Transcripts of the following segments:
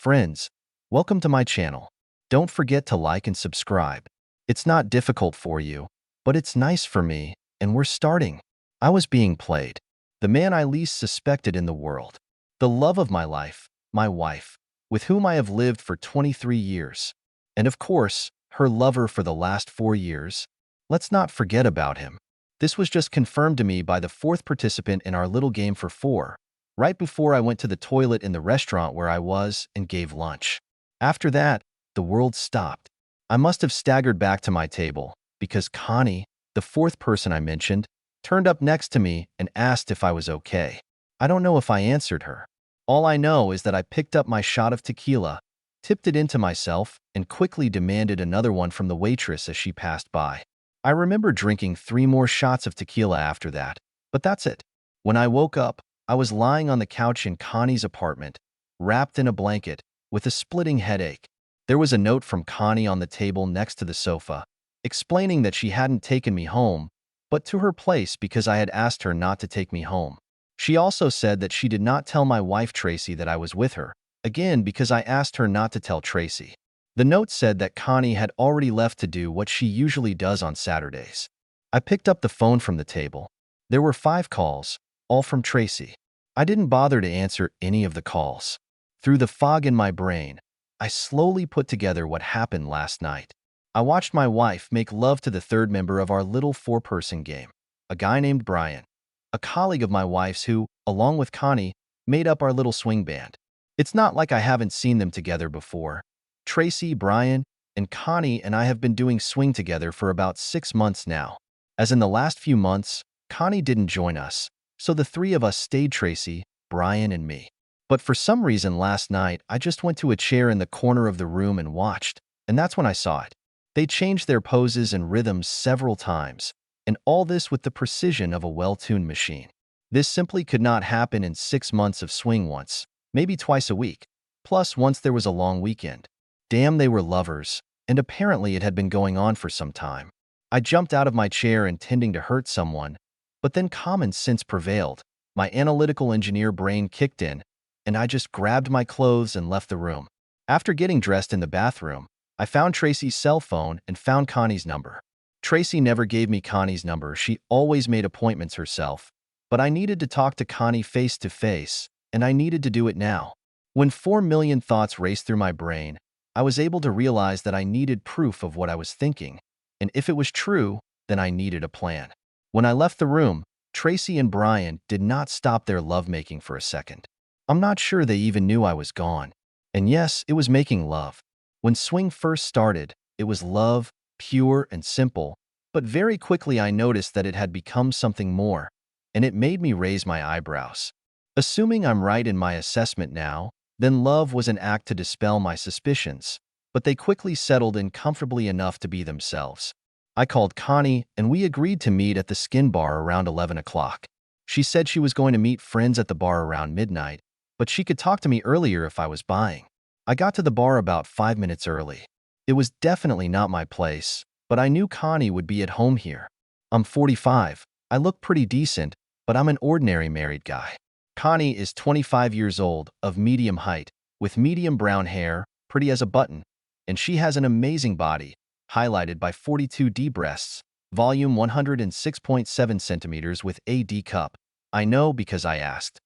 Friends, welcome to my channel. Don't forget to like and subscribe. It's not difficult for you, but it's nice for me, and we're starting. I was being played. The man I least suspected in the world. The love of my life, my wife, with whom I have lived for 23 years. And of course, her lover for the last 4 years. Let's not forget about him. This was just confirmed to me by the fourth participant in our little game for 4, right before I went to the toilet in the restaurant where I was and gave lunch. After that, the world stopped. I must have staggered back to my table because Connie, the fourth person I mentioned, turned up next to me and asked if I was okay. I don't know if I answered her. All I know is that I picked up my shot of tequila, tipped it into myself, and quickly demanded another one from the waitress as she passed by. I remember drinking 3 more shots of tequila after that, but that's it. When I woke up, I was lying on the couch in Connie's apartment, wrapped in a blanket, with a splitting headache. There was a note from Connie on the table next to the sofa, explaining that she hadn't taken me home, but to her place because I had asked her not to take me home. She also said that she did not tell my wife Tracy that I was with her, again because I asked her not to tell Tracy. The note said that Connie had already left to do what she usually does on Saturdays. I picked up the phone from the table. There were 5 calls, all from Tracy. I didn't bother to answer any of the calls. Through the fog in my brain, I slowly put together what happened last night. I watched my wife make love to the third member of our little 4-person game, a guy named Brian, a colleague of my wife's who, along with Connie, made up our little swing band. It's not like I haven't seen them together before. Tracy, Brian, and Connie and I have been doing swing together for about 6 months now. As in the last few months, Connie didn't join us, so the 3 of us stayed: Tracy, Brian, and me. But for some reason last night, I just went to a chair in the corner of the room and watched, and that's when I saw it. They changed their poses and rhythms several times, and all this with the precision of a well-tuned machine. This simply could not happen in 6 months of swing once, maybe twice a week, plus once there was a long weekend. Damn, they were lovers, and apparently it had been going on for some time. I jumped out of my chair intending to hurt someone, but then common sense prevailed. My analytical engineer brain kicked in, and I just grabbed my clothes and left the room. After getting dressed in the bathroom, I found Tracy's cell phone and found Connie's number. Tracy never gave me Connie's number. She always made appointments herself, but I needed to talk to Connie face to face, and I needed to do it now. When 4 million thoughts raced through my brain, I was able to realize that I needed proof of what I was thinking, and if it was true, then I needed a plan. When I left the room, Tracy and Brian did not stop their lovemaking for a second. I'm not sure they even knew I was gone. And yes, it was making love. When swing first started, it was love, pure and simple, but very quickly I noticed that it had become something more, and it made me raise my eyebrows. Assuming I'm right in my assessment now, then love was an act to dispel my suspicions, but they quickly settled in comfortably enough to be themselves. I called Connie, and we agreed to meet at the Skin Bar around 11 o'clock. She said she was going to meet friends at the bar around midnight, but she could talk to me earlier if I was buying. I got to the bar about 5 minutes early. It was definitely not my place, but I knew Connie would be at home here. I'm 45, I look pretty decent, but I'm an ordinary married guy. Connie is 25 years old, of medium height, with medium brown hair, pretty as a button, and she has an amazing body, highlighted by 42D breasts, volume 106.7 centimeters with a D cup. I know because I asked.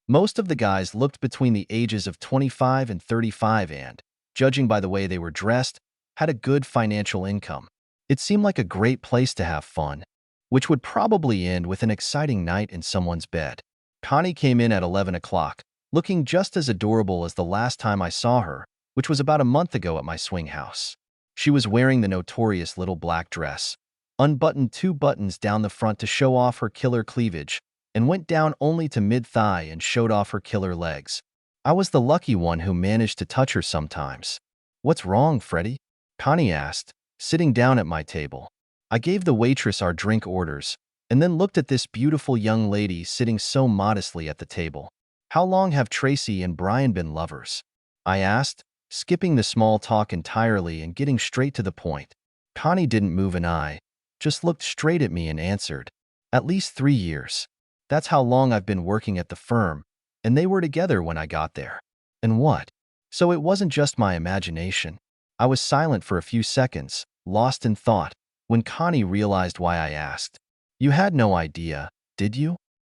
Most of the guys looked between the ages of 25 and 35 and, judging by the way they were dressed, had a good financial income. It seemed like a great place to have fun, which would probably end with an exciting night in someone's bed. Connie came in at 11 o'clock, looking just as adorable as the last time I saw her, which was about a month ago at my swing house. She was wearing the notorious little black dress, unbuttoned 2 buttons down the front to show off her killer cleavage, and went down only to mid-thigh and showed off her killer legs. I was the lucky one who managed to touch her sometimes. "What's wrong, Freddie?" Connie asked, sitting down at my table. I gave the waitress our drink orders, and then looked at this beautiful young lady sitting so modestly at the table. "How long have Tracy and Brian been lovers?" I asked, skipping the small talk entirely and getting straight to the point. Connie didn't move an eye, just looked straight at me and answered, "At least 3 years. That's how long I've been working at the firm, and they were together when I got there." "And what?" So it wasn't just my imagination. I was silent for a few seconds, lost in thought, when Connie realized why I asked. You had no idea, did you?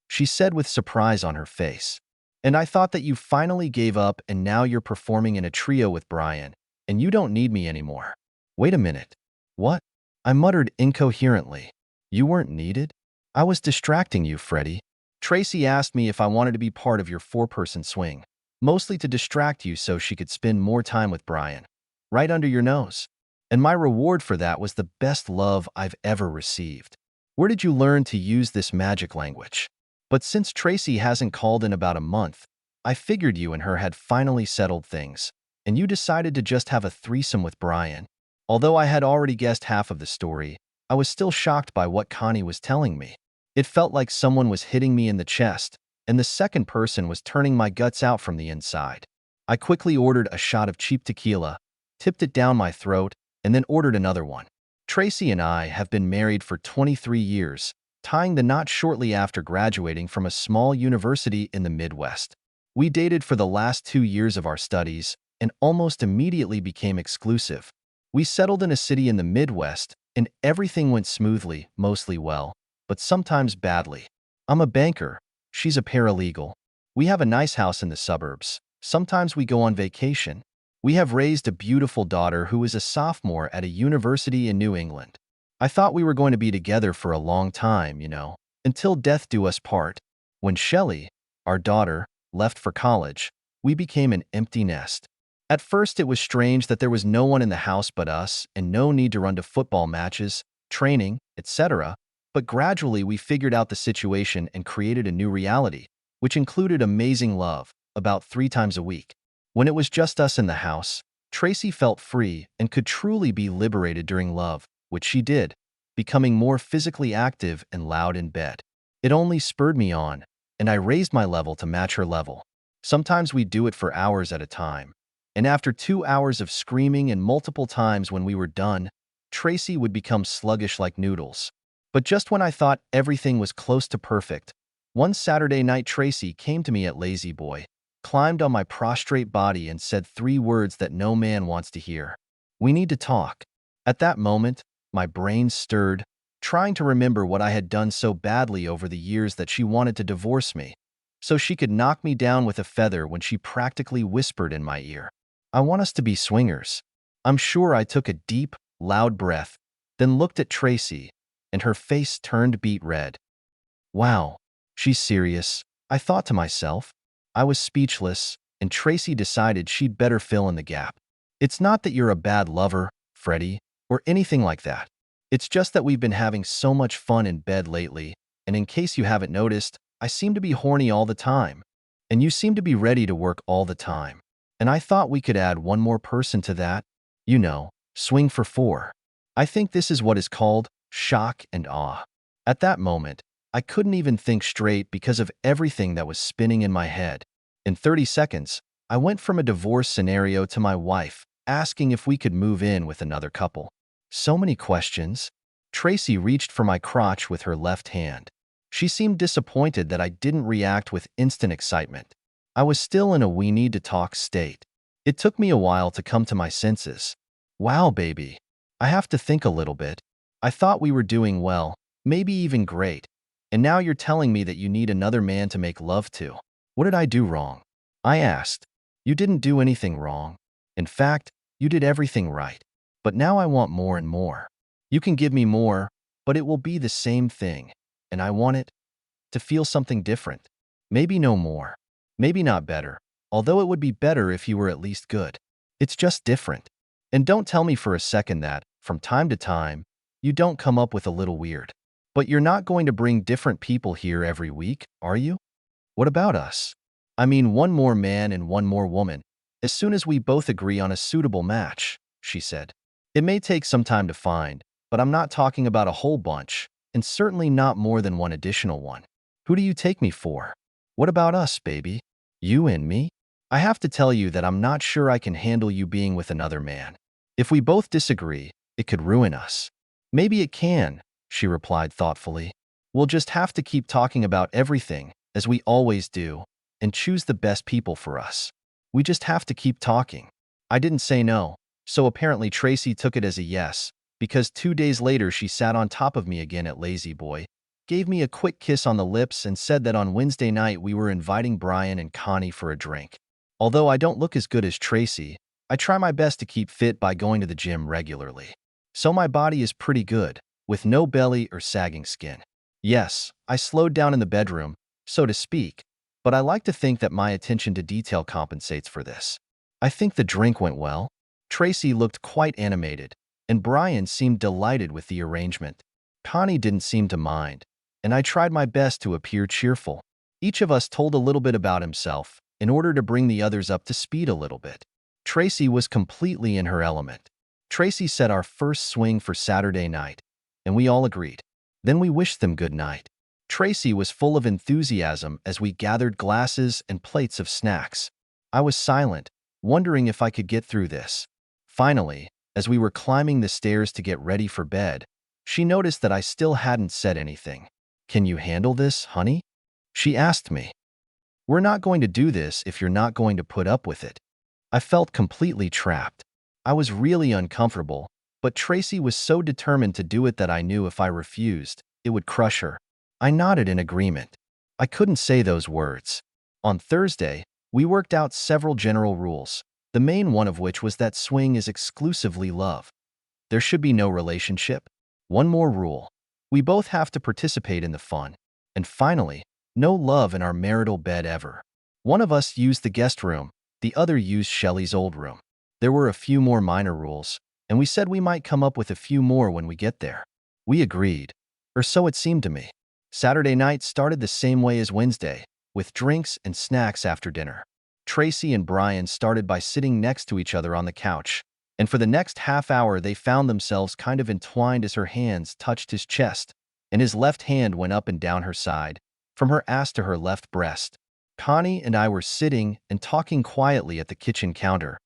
She said with surprise on her face. And I thought that you finally gave up and now you're performing in a trio with Brian, and you don't need me anymore. Wait a minute. What? I muttered incoherently. You weren't needed? I was distracting you, Freddie. Tracy asked me if I wanted to be part of your four-person swing, mostly to distract you so she could spend more time with Brian. Right under your nose. And my reward for that was the best love I've ever received. Where did you learn to use this magic language? But since Tracy hasn't called in about a month, I figured you and her had finally settled things, and you decided to just have a threesome with Brian. Although I had already guessed half of the story, I was still shocked by what Connie was telling me. It felt like someone was hitting me in the chest, and the second person was turning my guts out from the inside. I quickly ordered a shot of cheap tequila, tipped it down my throat, and then ordered another one. Tracy and I have been married for 23 years, tying the knot shortly after graduating from a small university in the Midwest. We dated for the last 2 years of our studies and almost immediately became exclusive. We settled in a city in the Midwest, and everything went smoothly, mostly well, but sometimes badly. I'm a banker. She's a paralegal. We have a nice house in the suburbs. Sometimes we go on vacation. We have raised a beautiful daughter who is a sophomore at a university in New England. I thought we were going to be together for a long time, until death do us part. When Shelley, our daughter, left for college, we became an empty nest. At first, it was strange that there was no one in the house but us and no need to run to football matches, training, etc. But gradually, we figured out the situation and created a new reality, which included amazing love, about 3 times a week. When it was just us in the house, Tracy felt free and could truly be liberated during love, which she did, becoming more physically active and loud in bed. It only spurred me on, and I raised my level to match her level. Sometimes we'd do it for hours at a time, and after 2 hours of screaming and multiple times when we were done, Tracy would become sluggish like noodles. But just when I thought everything was close to perfect, one Saturday night Tracy came to me at Lazy Boy, climbed on my prostrate body and said 3 words that no man wants to hear. We need to talk. At that moment, my brain stirred, trying to remember what I had done so badly over the years that she wanted to divorce me, so she could knock me down with a feather when she practically whispered in my ear, I want us to be swingers. I'm sure I took a deep, loud breath, then looked at Tracy, and her face turned beet red. Wow, she's serious, I thought to myself. I was speechless, and Tracy decided she'd better fill in the gap. It's not that you're a bad lover, Freddie, or anything like that. It's just that we've been having so much fun in bed lately, and in case you haven't noticed, I seem to be horny all the time, and you seem to be ready to work all the time. And I thought we could add one more person to that. Swing for 4. I think this is what is called shock and awe. At that moment, I couldn't even think straight because of everything that was spinning in my head. In 30 seconds, I went from a divorce scenario to my wife, asking if we could move in with another couple. So many questions. Tracy reached for my crotch with her left hand. She seemed disappointed that I didn't react with instant excitement. I was still in a we need to talk state. It took me a while to come to my senses. Wow, baby. I have to think a little bit. I thought we were doing well, maybe even great. And now you're telling me that you need another man to make love to. What did I do wrong? I asked. You didn't do anything wrong. In fact, you did everything right. But now I want more and more. You can give me more, but it will be the same thing. And I want it to feel something different. Maybe no more. Maybe not better. Although it would be better if you were at least good. It's just different. And don't tell me for a second that, from time to time, you don't come up with a little weird. But you're not going to bring different people here every week, are you? What about us? I mean, one more man and one more woman, as soon as we both agree on a suitable match, she said. It may take some time to find, but I'm not talking about a whole bunch, and certainly not more than one additional one. Who do you take me for? What about us, baby? You and me? I have to tell you that I'm not sure I can handle you being with another man. If we both disagree, it could ruin us. Maybe it can, she replied thoughtfully. We'll just have to keep talking about everything, as we always do, and choose the best people for us. We just have to keep talking. I didn't say no, so apparently Tracy took it as a yes, because 2 days later she sat on top of me again at Lazy Boy, gave me a quick kiss on the lips, and said that on Wednesday night we were inviting Brian and Connie for a drink. Although I don't look as good as Tracy, I try my best to keep fit by going to the gym regularly. So my body is pretty good, with no belly or sagging skin. Yes, I slowed down in the bedroom, so to speak, but I like to think that my attention to detail compensates for this. I think the drink went well. Tracy looked quite animated, and Brian seemed delighted with the arrangement. Connie didn't seem to mind, and I tried my best to appear cheerful. Each of us told a little bit about himself in order to bring the others up to speed a little bit. Tracy was completely in her element. Tracy set our first swing for Saturday night, and we all agreed. Then we wished them good night. Tracy was full of enthusiasm as we gathered glasses and plates of snacks. I was silent, wondering if I could get through this. Finally, as we were climbing the stairs to get ready for bed, she noticed that I still hadn't said anything. "Can you handle this, honey?" she asked me. "We're not going to do this if you're not going to put up with it." I felt completely trapped. I was really uncomfortable, but Tracy was so determined to do it that I knew if I refused, it would crush her. I nodded in agreement. I couldn't say those words. On Thursday, we worked out several general rules, the main one of which was that swing is exclusively love. There should be no relationship. One more rule. We both have to participate in the fun. And finally, no love in our marital bed ever. One of us used the guest room, the other used Shelley's old room. There were a few more minor rules, and we said we might come up with a few more when we get there. We agreed, or so it seemed to me. Saturday night started the same way as Wednesday, with drinks and snacks after dinner. Tracy and Brian started by sitting next to each other on the couch, and for the next half hour they found themselves kind of entwined as her hands touched his chest, and his left hand went up and down her side, from her ass to her left breast. Connie and I were sitting and talking quietly at the kitchen counter,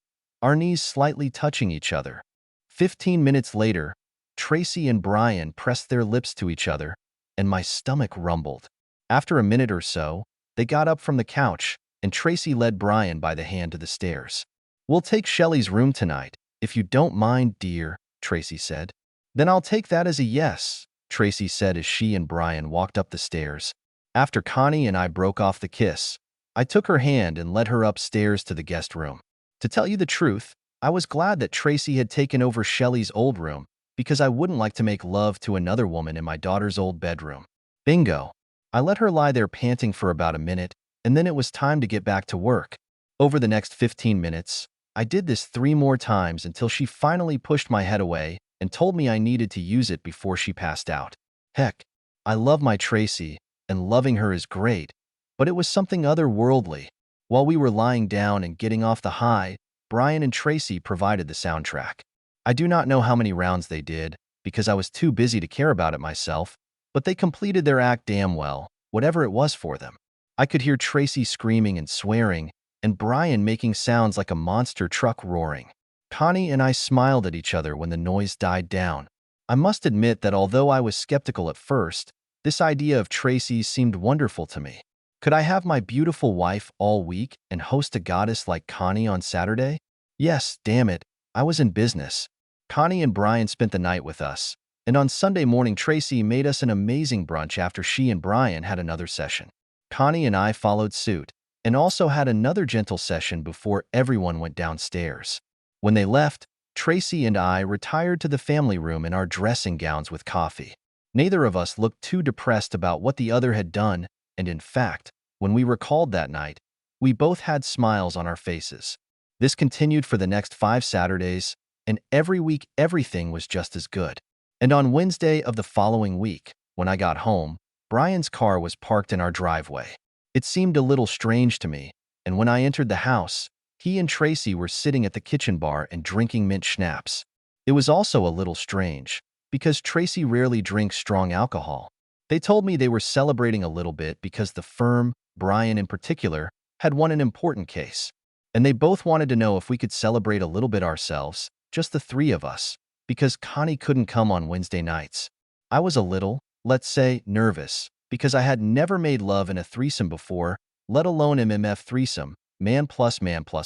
our knees slightly touching each other. 15 minutes later, Tracy and Brian pressed their lips to each other, and my stomach rumbled. After a minute or so, they got up from the couch, and Tracy led Brian by the hand to the stairs. "We'll take Shelley's room tonight, if you don't mind, dear," Tracy said. "Then I'll take that as a yes," Tracy said as she and Brian walked up the stairs. After Connie and I broke off the kiss, I took her hand and led her upstairs to the guest room. To tell you the truth, I was glad that Tracy had taken over Shelley's old room, because I wouldn't like to make love to another woman in my daughter's old bedroom. Bingo. I let her lie there panting for about a minute, and then it was time to get back to work. Over the next 15 minutes, I did this 3 more times until she finally pushed my head away and told me I needed to use it before she passed out. Heck, I love my Tracy, and loving her is great, but it was something otherworldly. While we were lying down and getting off the high, Brian and Tracy provided the soundtrack. I do not know how many rounds they did, because I was too busy to care about it myself, but they completed their act damn well, whatever it was for them. I could hear Tracy screaming and swearing, and Brian making sounds like a monster truck roaring. Connie and I smiled at each other when the noise died down. I must admit that although I was skeptical at first, this idea of Tracy's seemed wonderful to me. Could I have my beautiful wife all week and host a goddess like Connie on Saturday? Yes, damn it, I was in business. Connie and Brian spent the night with us, and on Sunday morning Tracy made us an amazing brunch after she and Brian had another session. Connie and I followed suit, and also had another gentle session before everyone went downstairs. When they left, Tracy and I retired to the family room in our dressing gowns with coffee. Neither of us looked too depressed about what the other had done, and in fact, when we recalled that night, we both had smiles on our faces. This continued for the next 5 Saturdays, and every week everything was just as good. And on Wednesday of the following week, when I got home, Brian's car was parked in our driveway. It seemed a little strange to me, and when I entered the house, he and Tracy were sitting at the kitchen bar and drinking mint schnapps. It was also a little strange, because Tracy rarely drinks strong alcohol. They told me they were celebrating a little bit because the firm, Brian in particular, had won an important case. And they both wanted to know if we could celebrate a little bit ourselves, just the 3 of us, because Connie couldn't come on Wednesday nights. I was a little, let's say, nervous, because I had never made love in a threesome before, let alone MMF threesome, man plus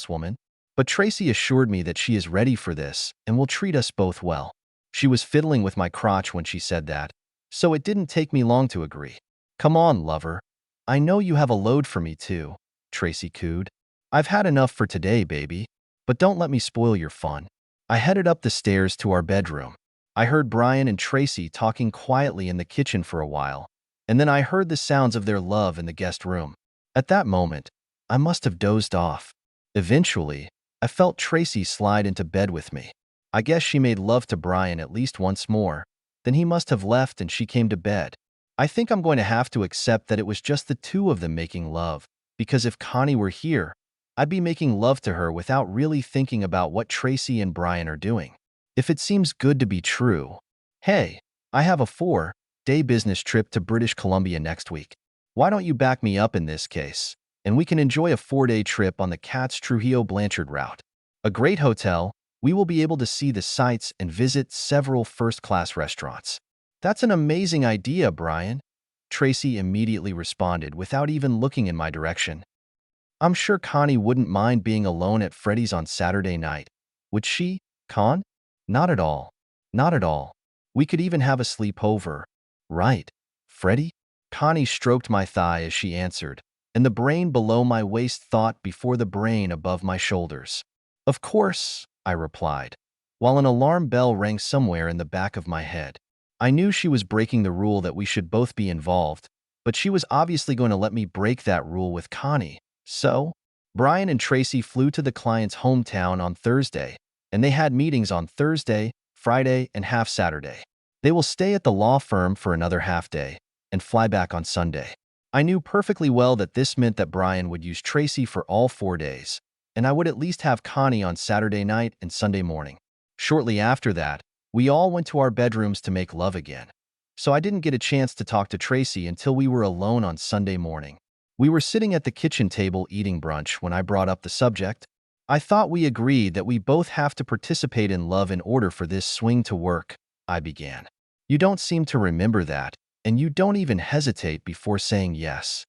woman. But Tracy assured me that she is ready for this and will treat us both well. She was fiddling with my crotch when she said that, so it didn't take me long to agree. Come on, lover. I know you have a load for me too, Tracy cooed. I've had enough for today, baby, but don't let me spoil your fun. I headed up the stairs to our bedroom. I heard Brian and Tracy talking quietly in the kitchen for a while, and then I heard the sounds of their love in the guest room. At that moment, I must have dozed off. Eventually, I felt Tracy slide into bed with me. I guess she made love to Brian at least once more. Then he must have left and she came to bed. I think I'm going to have to accept that it was just the two of them making love, because if Connie were here, I'd be making love to her without really thinking about what Tracy and Brian are doing. If it seems good to be true. Hey, I have a 4-day business trip to British Columbia next week. Why don't you back me up in this case? And we can enjoy a 4-day trip on the Katz Trujillo Blanchard route. A great hotel, we will be able to see the sights and visit several first-class restaurants. That's an amazing idea, Brian. Tracy immediately responded without even looking in my direction. I'm sure Connie wouldn't mind being alone at Freddy's on Saturday night. Would she, Con? Not at all. Not at all. We could even have a sleepover. Right, Freddy? Connie stroked my thigh as she answered, and the brain below my waist thought before the brain above my shoulders. Of course, I replied, while an alarm bell rang somewhere in the back of my head. I knew she was breaking the rule that we should both be involved, but she was obviously going to let me break that rule with Connie. So, Brian and Tracy flew to the client's hometown on Thursday, and they had meetings on Thursday, Friday, and half Saturday. They will stay at the law firm for another half day and fly back on Sunday. I knew perfectly well that this meant that Brian would use Tracy for all 4 days, and I would at least have Connie on Saturday night and Sunday morning. Shortly after that, we all went to our bedrooms to make love again. So I didn't get a chance to talk to Tracy until we were alone on Sunday morning. We were sitting at the kitchen table eating brunch when I brought up the subject. I thought we agreed that we both have to participate in love in order for this swing to work, I began. You don't seem to remember that, and you don't even hesitate before saying yes.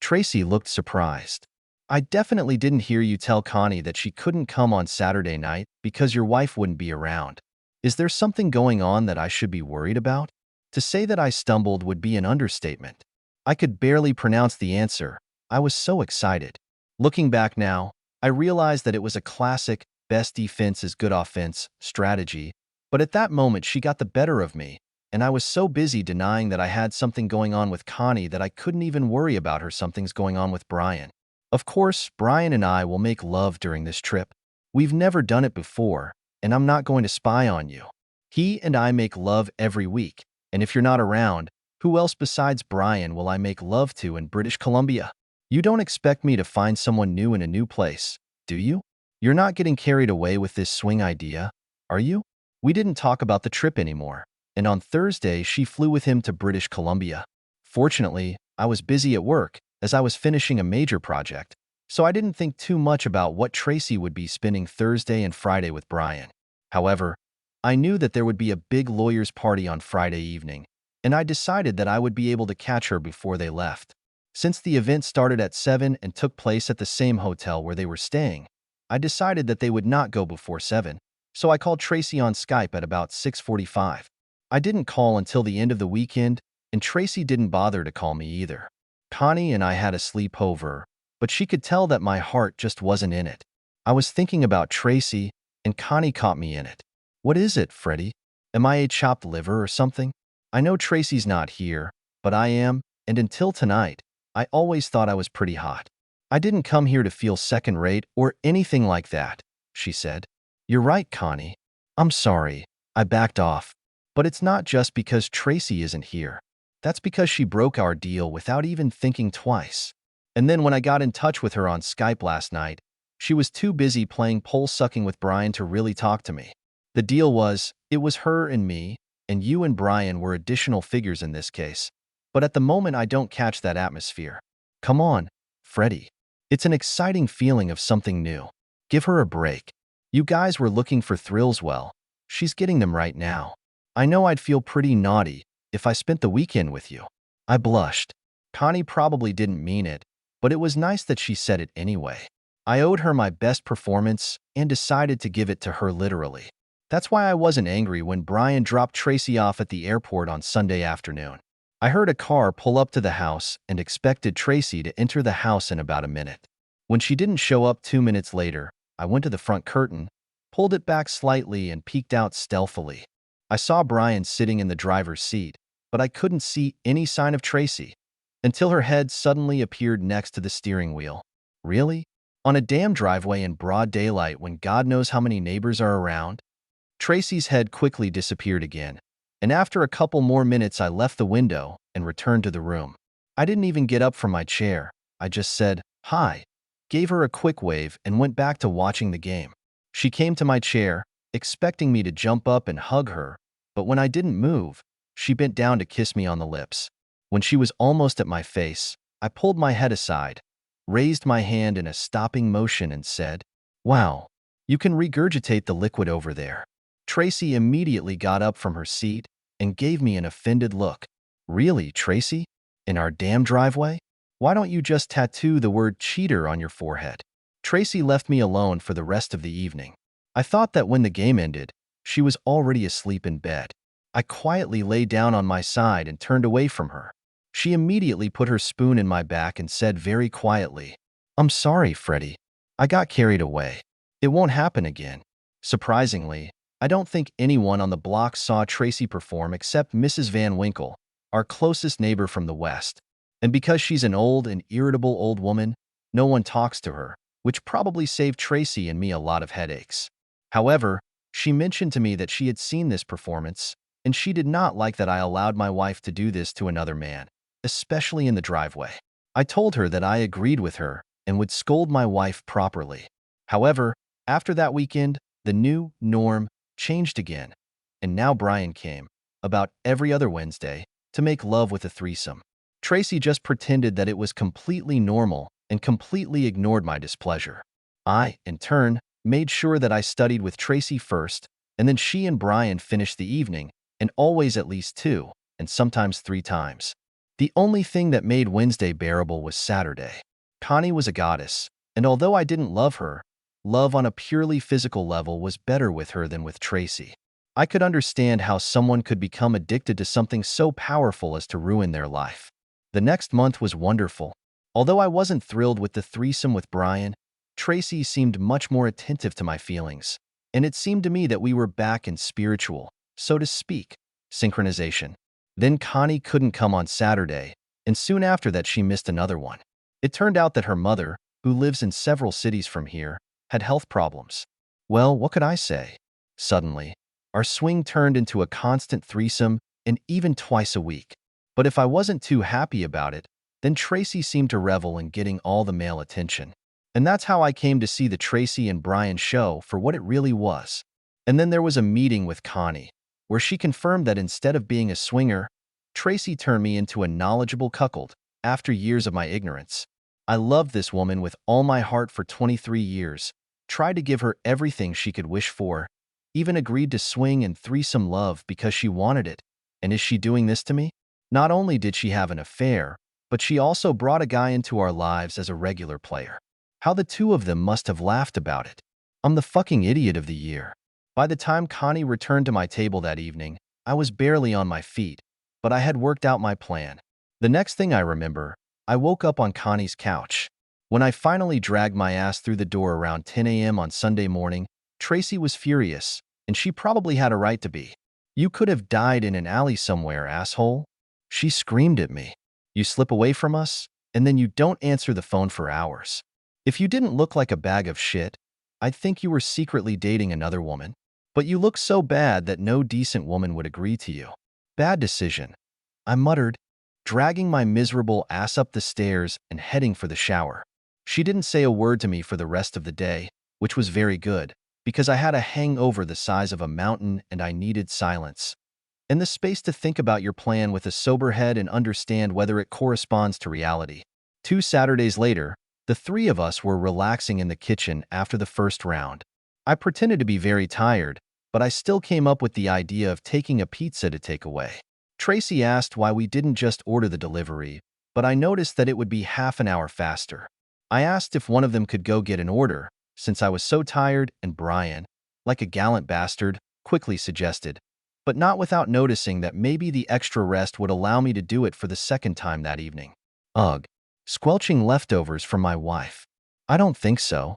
Tracy looked surprised. I definitely didn't hear you tell Connie that she couldn't come on Saturday night because your wife wouldn't be around. Is there something going on that I should be worried about? To say that I stumbled would be an understatement. I could barely pronounce the answer. I was so excited. Looking back now, I realized that it was a classic best defense is good offense strategy, but at that moment she got the better of me, and I was so busy denying that I had something going on with Connie that I couldn't even worry about her something's going on with Brian. Of course, Brian and I will make love during this trip. We've never done it before, and I'm not going to spy on you. He and I make love every week, and if you're not around, who else besides Brian will I make love to in British Columbia? You don't expect me to find someone new in a new place, do you? You're not getting carried away with this swing idea, are you? We didn't talk about the trip anymore, and on Thursday she flew with him to British Columbia. Fortunately, I was busy at work as I was finishing a major project, so I didn't think too much about what Tracy would be spending Thursday and Friday with Brian. However, I knew that there would be a big lawyer's party on Friday evening, and I decided that I would be able to catch her before they left. Since the event started at 7 and took place at the same hotel where they were staying, I decided that they would not go before 7, so I called Tracy on Skype at about 6:45. I didn't call until the end of the weekend, and Tracy didn't bother to call me either. Connie and I had a sleepover, but she could tell that my heart just wasn't in it. I was thinking about Tracy, and Connie caught me in it. What is it, Freddy? Am I a chopped liver or something? I know Tracy's not here, but I am, and until tonight, I always thought I was pretty hot. I didn't come here to feel second-rate or anything like that, she said. You're right, Connie. I'm sorry. I backed off. But it's not just because Tracy isn't here. That's because she broke our deal without even thinking twice. And then when I got in touch with her on Skype last night, she was too busy playing pole-sucking with Brian to really talk to me. The deal was, it was her and me, and you and Brian were additional figures in this case. But at the moment I don't catch that atmosphere. Come on, Freddy. It's an exciting feeling of something new. Give her a break. You guys were looking for thrills, well, she's getting them right now. I know I'd feel pretty naughty if I spent the weekend with you. I blushed. Connie probably didn't mean it, but it was nice that she said it anyway. I owed her my best performance and decided to give it to her literally. That's why I wasn't angry when Brian dropped Tracy off at the airport on Sunday afternoon. I heard a car pull up to the house and expected Tracy to enter the house in about a minute. When she didn't show up 2 minutes later, I went to the front curtain, pulled it back slightly, and peeked out stealthily. I saw Brian sitting in the driver's seat, but I couldn't see any sign of Tracy until her head suddenly appeared next to the steering wheel. Really? On a damn driveway in broad daylight when God knows how many neighbors are around? Tracy's head quickly disappeared again, and after a couple more minutes I left the window and returned to the room. I didn't even get up from my chair. I just said, "Hi," gave her a quick wave, and went back to watching the game. She came to my chair, expecting me to jump up and hug her, but when I didn't move, she bent down to kiss me on the lips. When she was almost at my face, I pulled my head aside, raised my hand in a stopping motion, and said, "Wow, you can regurgitate the liquid over there." Tracy immediately got up from her seat and gave me an offended look. "Really, Tracy? In our damn driveway? Why don't you just tattoo the word cheater on your forehead?" Tracy left me alone for the rest of the evening. I thought that when the game ended, she was already asleep in bed. I quietly lay down on my side and turned away from her. She immediately put her spoon in my back and said very quietly, "I'm sorry, Freddie. I got carried away. It won't happen again." Surprisingly, I don't think anyone on the block saw Tracy perform except Mrs. Van Winkle, our closest neighbor from the west. And because she's an old and irritable old woman, no one talks to her, which probably saved Tracy and me a lot of headaches. However, she mentioned to me that she had seen this performance, and she did not like that I allowed my wife to do this to another man, especially in the driveway. I told her that I agreed with her and would scold my wife properly. However, after that weekend, the new norm changed again, and now Brian came, about every other Wednesday, to make love with a threesome. Tracy just pretended that it was completely normal and completely ignored my displeasure. I, in turn, made sure that I studied with Tracy first, and then she and Brian finished the evening, and always at least 2, and sometimes 3 times. The only thing that made Wednesday bearable was Saturday. Connie was a goddess, and although I didn't love her, love on a purely physical level was better with her than with Tracy. I could understand how someone could become addicted to something so powerful as to ruin their life. The next month was wonderful. Although I wasn't thrilled with the threesome with Brian, Tracy seemed much more attentive to my feelings, and it seemed to me that we were back in spiritual, so to speak, synchronization. Then Connie couldn't come on Saturday, and soon after that she missed another one. It turned out that her mother, who lives in several cities from here, had health problems. Well, what could I say? Suddenly, our swing turned into a constant threesome, and even twice a week. But if I wasn't too happy about it, then Tracy seemed to revel in getting all the male attention. And that's how I came to see the Tracy and Brian show for what it really was. And then there was a meeting with Connie, where she confirmed that instead of being a swinger, Tracy turned me into a knowledgeable cuckold after years of my ignorance. I loved this woman with all my heart for 23 years, tried to give her everything she could wish for, even agreed to swing and threesome love because she wanted it. And is she doing this to me? Not only did she have an affair, but she also brought a guy into our lives as a regular player. How the two of them must have laughed about it. I'm the fucking idiot of the year. By the time Connie returned to my table that evening, I was barely on my feet, but I had worked out my plan. The next thing I remember, I woke up on Connie's couch. When I finally dragged my ass through the door around 10 a.m. on Sunday morning, Tracy was furious, and she probably had a right to be. "You could have died in an alley somewhere, asshole." She screamed at me. "You slip away from us, and then you don't answer the phone for hours. If you didn't look like a bag of shit, I'd think you were secretly dating another woman. But you look so bad that no decent woman would agree to you." "Bad decision," I muttered, dragging my miserable ass up the stairs and heading for the shower. She didn't say a word to me for the rest of the day, which was very good, because I had a hangover the size of a mountain and I needed silence and the space to think about your plan with a sober head and understand whether it corresponds to reality. 2 Saturdays later, the 3 of us were relaxing in the kitchen after the first round. I pretended to be very tired, but I still came up with the idea of taking a pizza to take away. Tracy asked why we didn't just order the delivery, but I noticed that it would be half an hour faster. I asked if one of them could go get an order, since I was so tired, and Brian, like a gallant bastard, quickly suggested, but not without noticing that maybe the extra rest would allow me to do it for the second time that evening. Ugh. Squelching leftovers from my wife. I don't think so.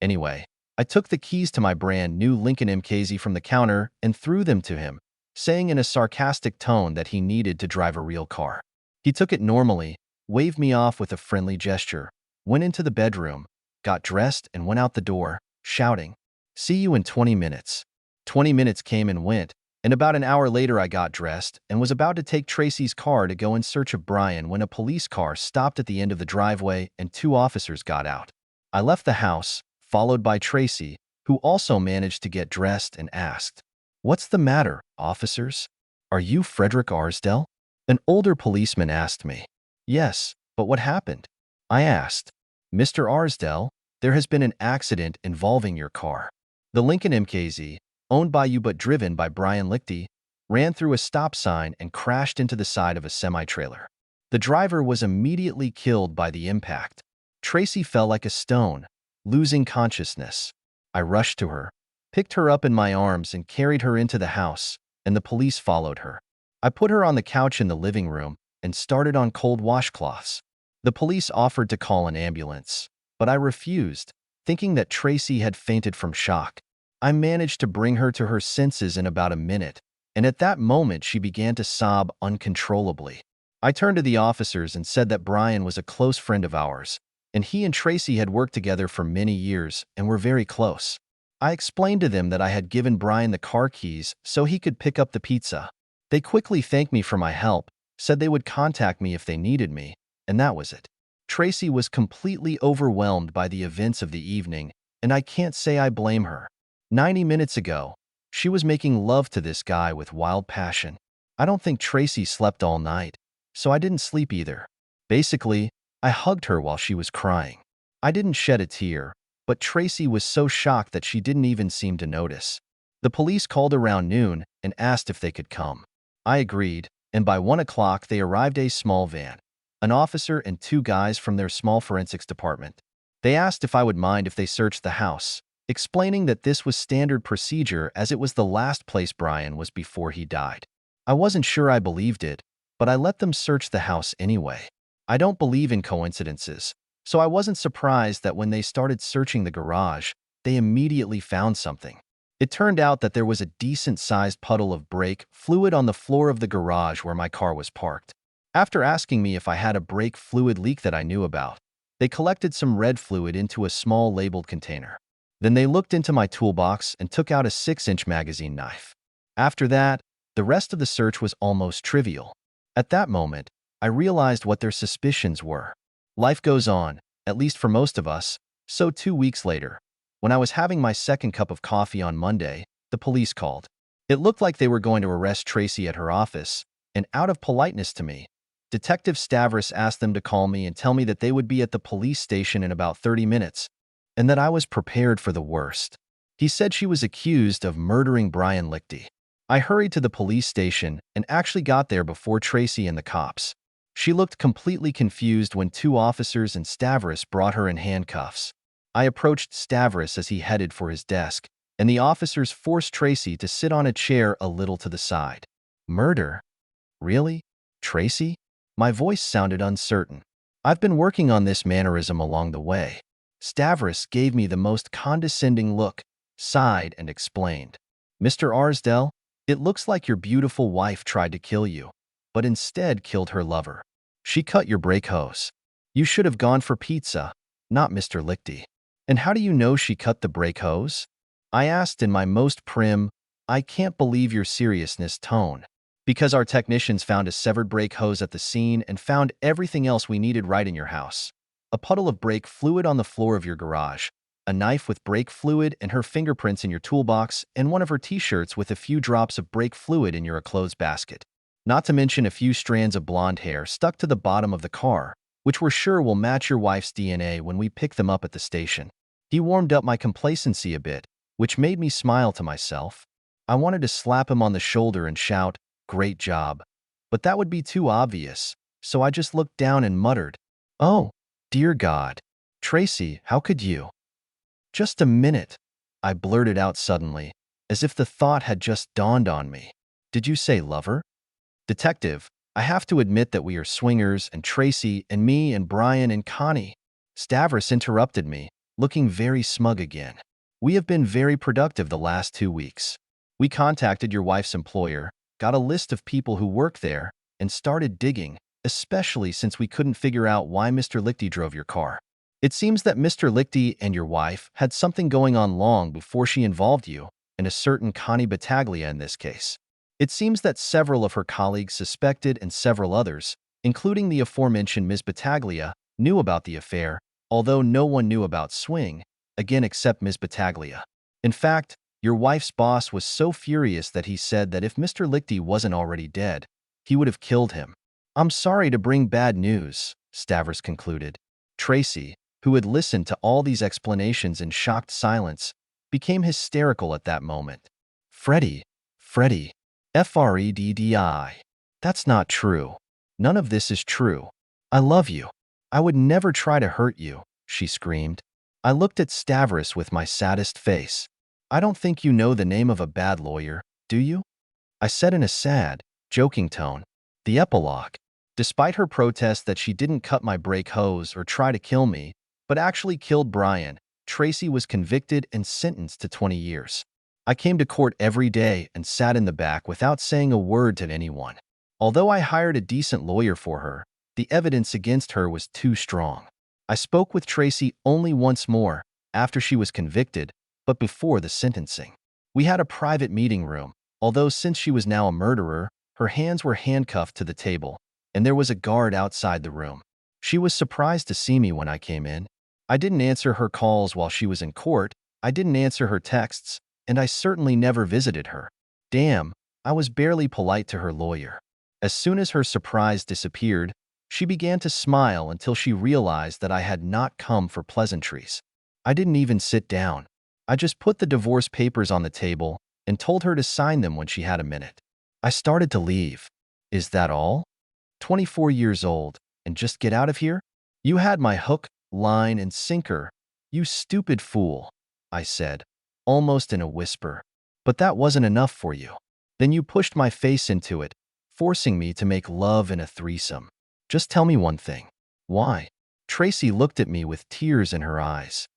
Anyway, I took the keys to my brand new Lincoln MKZ from the counter and threw them to him, saying in a sarcastic tone that he needed to drive a real car. He took it normally, waved me off with a friendly gesture, went into the bedroom, got dressed, and went out the door, shouting, "See you in 20 minutes." 20 minutes came and went, and about an hour later I got dressed and was about to take Tracy's car to go in search of Brian when a police car stopped at the end of the driveway and 2 officers got out. I left the house, followed by Tracy, who also managed to get dressed, and asked, "What's the matter, officers? Are you Frederick Arsdell?" An older policeman asked me. "Yes, but what happened?" I asked. "Mr. Arsdell, there has been an accident involving your car. The Lincoln MKZ, owned by you but driven by Brian Lichty, ran through a stop sign and crashed into the side of a semi-trailer. The driver was immediately killed by the impact. Tracy fell like a stone, losing consciousness. I rushed to her, picked her up in my arms and carried her into the house, and the police followed her. I put her on the couch in the living room and started on cold washcloths. The police offered to call an ambulance, but I refused, thinking that Tracy had fainted from shock. I managed to bring her to her senses in about a minute, and at that moment she began to sob uncontrollably. I turned to the officers and said that Brian was a close friend of ours, and he and Tracy had worked together for many years and were very close. I explained to them that I had given Brian the car keys so he could pick up the pizza. They quickly thanked me for my help, said they would contact me if they needed me, and that was it. Tracy was completely overwhelmed by the events of the evening, and I can't say I blame her. 90 minutes ago, she was making love to this guy with wild passion. I don't think Tracy slept all night, so I didn't sleep either. Basically, I hugged her while she was crying. I didn't shed a tear, but Tracy was so shocked that she didn't even seem to notice. The police called around noon and asked if they could come. I agreed, and by 1 o'clock they arrived in a small van, an officer and 2 guys from their small forensics department. They asked if I would mind if they searched the house, explaining that this was standard procedure as it was the last place Brian was before he died. I wasn't sure I believed it, but I let them search the house anyway. I don't believe in coincidences, so I wasn't surprised that when they started searching the garage, they immediately found something. It turned out that there was a decent-sized puddle of brake fluid on the floor of the garage where my car was parked. After asking me if I had a brake fluid leak that I knew about, they collected some red fluid into a small labeled container. Then they looked into my toolbox and took out a 6-inch magazine knife. After that, the rest of the search was almost trivial. At that moment, I realized what their suspicions were. Life goes on, at least for most of us, so 2 weeks later, when I was having my second cup of coffee on Monday, the police called. It looked like they were going to arrest Tracy at her office, and out of politeness to me, Detective Stavros asked them to call me and tell me that they would be at the police station in about 30 minutes, and that I was prepared for the worst. He said she was accused of murdering Brian Lichty. I hurried to the police station and actually got there before Tracy and the cops. She looked completely confused when 2 officers and Stavros brought her in handcuffs. I approached Stavros as he headed for his desk, and the officers forced Tracy to sit on a chair a little to the side. Murder? Really? Tracy? My voice sounded uncertain. I've been working on this mannerism along the way. Stavros gave me the most condescending look, sighed, and explained. "Mr. Arsdell, it looks like your beautiful wife tried to kill you, but instead killed her lover. She cut your brake hose. You should have gone for pizza, not Mr. Lichty." "And how do you know she cut the brake hose?" I asked in my most prim, "I can't believe your seriousness" tone. "Because our technicians found a severed brake hose at the scene and found everything else we needed right in your house. A puddle of brake fluid on the floor of your garage, a knife with brake fluid and her fingerprints in your toolbox, and one of her t-shirts with a few drops of brake fluid in your clothes basket. Not to mention a few strands of blonde hair stuck to the bottom of the car, which we're sure will match your wife's DNA when we pick them up at the station." He warmed up my complacency a bit, which made me smile to myself. I wanted to slap him on the shoulder and shout, "Great job," but that would be too obvious, so I just looked down and muttered, "Oh, dear God." Tracy, how could you? Just a minute, I blurted out suddenly, as if the thought had just dawned on me. Did you say lover? Detective, I have to admit that we are swingers, and Tracy and me and Brian and Connie. Stavros interrupted me, looking very smug again. We have been very productive the last 2 weeks. We contacted your wife's employer, got a list of people who work there, and started digging, especially since we couldn't figure out why Mr. Lichty drove your car. It seems that Mr. Lichty and your wife had something going on long before she involved you, and a certain Connie Battaglia in this case. It seems that several of her colleagues suspected and several others, including the aforementioned Ms. Battaglia, knew about the affair, although no one knew about Swing, again except Ms. Battaglia. In fact, your wife's boss was so furious that he said that if Mr. Lichty wasn't already dead, he would have killed him. I'm sorry to bring bad news, Stavros concluded. Tracy, who had listened to all these explanations in shocked silence, became hysterical at that moment. Freddie, Freddi. That's not true. None of this is true. I love you. I would never try to hurt you, she screamed. I looked at Stavros with my saddest face. I don't think you know the name of a bad lawyer, do you? I said in a sad, joking tone. The epilogue. Despite her protest that she didn't cut my brake hose or try to kill me, but actually killed Brian, Tracy was convicted and sentenced to 20 years. I came to court every day and sat in the back without saying a word to anyone. Although I hired a decent lawyer for her, the evidence against her was too strong. I spoke with Tracy only once more, after she was convicted, but before the sentencing. We had a private meeting room, although since she was now a murderer, her hands were handcuffed to the table, and there was a guard outside the room. She was surprised to see me when I came in. I didn't answer her calls while she was in court, I didn't answer her texts, and I certainly never visited her. Damn, I was barely polite to her lawyer. As soon as her surprise disappeared, she began to smile until she realized that I had not come for pleasantries. I didn't even sit down. I just put the divorce papers on the table and told her to sign them when she had a minute. I started to leave. Is that all? 24 years old, and just get out of here? You had my hook, line, and sinker. You stupid fool, I said, almost in a whisper. But that wasn't enough for you. Then you pushed my face into it, forcing me to make love in a threesome. Just tell me one thing. Why? Tracy looked at me with tears in her eyes.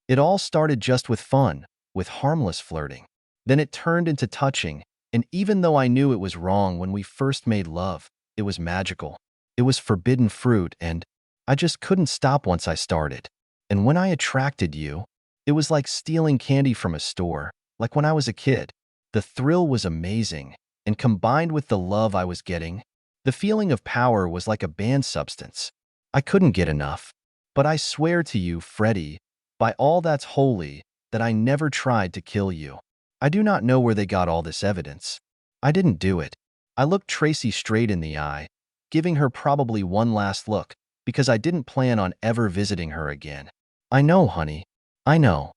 It all started just with fun, with harmless flirting. Then it turned into touching, and even though I knew it was wrong when we first made love, it was magical. It was forbidden fruit, and I just couldn't stop once I started. And when I attracted you, it was like stealing candy from a store, like when I was a kid. The thrill was amazing, and combined with the love I was getting, the feeling of power was like a banned substance. I couldn't get enough. But I swear to you, Freddie, by all that's holy, that I never tried to kill you. I do not know where they got all this evidence. I didn't do it. I looked Tracy straight in the eye, giving her probably one last look, because I didn't plan on ever visiting her again. I know, honey. I know.